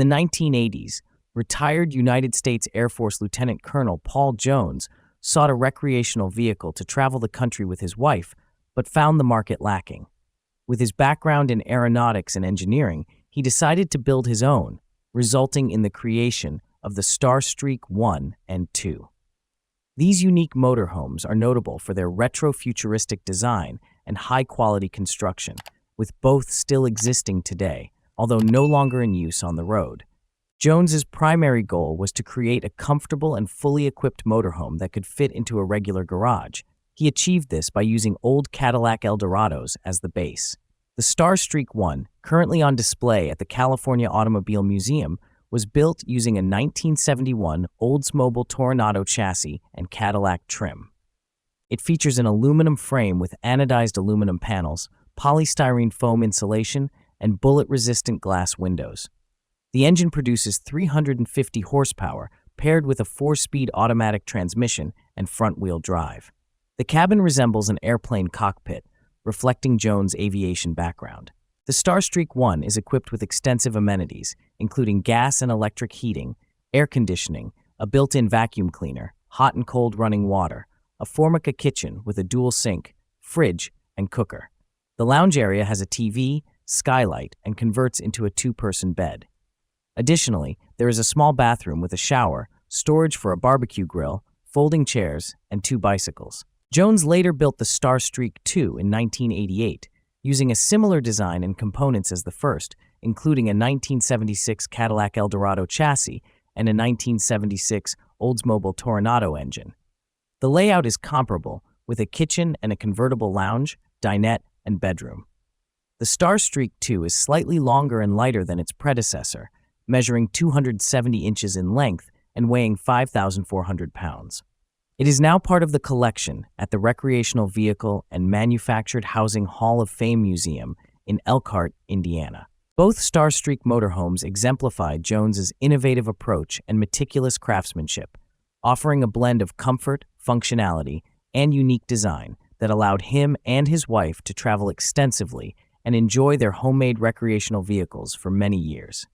the 1980s, retired United States Air Force Lieutenant Colonel Paul Jones sought a recreational vehicle to travel the country with his wife, but found the market lacking. With his background in aeronautics and engineering, he decided to build his own, resulting in the creation of the Starstreak 1 and 2. These unique motorhomes are notable for their retro-futuristic design and high-quality construction, with both still existing today, although no longer in use on the road. Jones's primary goal was to create a comfortable and fully equipped motorhome that could fit into a regular garage. He achieved this by using old Cadillac Eldorados as the base. The Starstreak 1, currently on display at the California Automobile Museum, was built using a 1971 Oldsmobile Toronado chassis and Cadillac trim. It features an aluminum frame with anodized aluminum panels, polystyrene foam insulation, and bullet-resistant glass windows. The engine produces 350 horsepower, paired with a 4-speed automatic transmission and front-wheel drive. The cabin resembles an airplane cockpit, reflecting Jones' aviation background. The Starstreak 1 is equipped with extensive amenities, including gas and electric heating, air conditioning, a built-in vacuum cleaner, hot and cold running water, a Formica kitchen with a dual sink, fridge, and cooker. The lounge area has a TV, skylight, and converts into a 2-person bed. Additionally, there is a small bathroom with a shower, storage for a barbecue grill, folding chairs, and 2 bicycles. Jones later built the Starstreak 2 in 1988, using a similar design and components as the first, including a 1976 Cadillac Eldorado chassis and a 1976 Oldsmobile Toronado engine. The layout is comparable, with a kitchen and a convertible lounge, dinette, and bedroom. The Starstreak 2 is slightly longer and lighter than its predecessor, measuring 270 inches in length and weighing 5,400 pounds. It is now part of the collection at the Recreational Vehicle and Manufactured Housing Hall of Fame Museum in Elkhart, Indiana. Both Starstreak motorhomes exemplify Jones's innovative approach and meticulous craftsmanship, offering a blend of comfort, functionality, and unique design that allowed him and his wife to travel extensively and enjoy their homemade recreational vehicles for many years.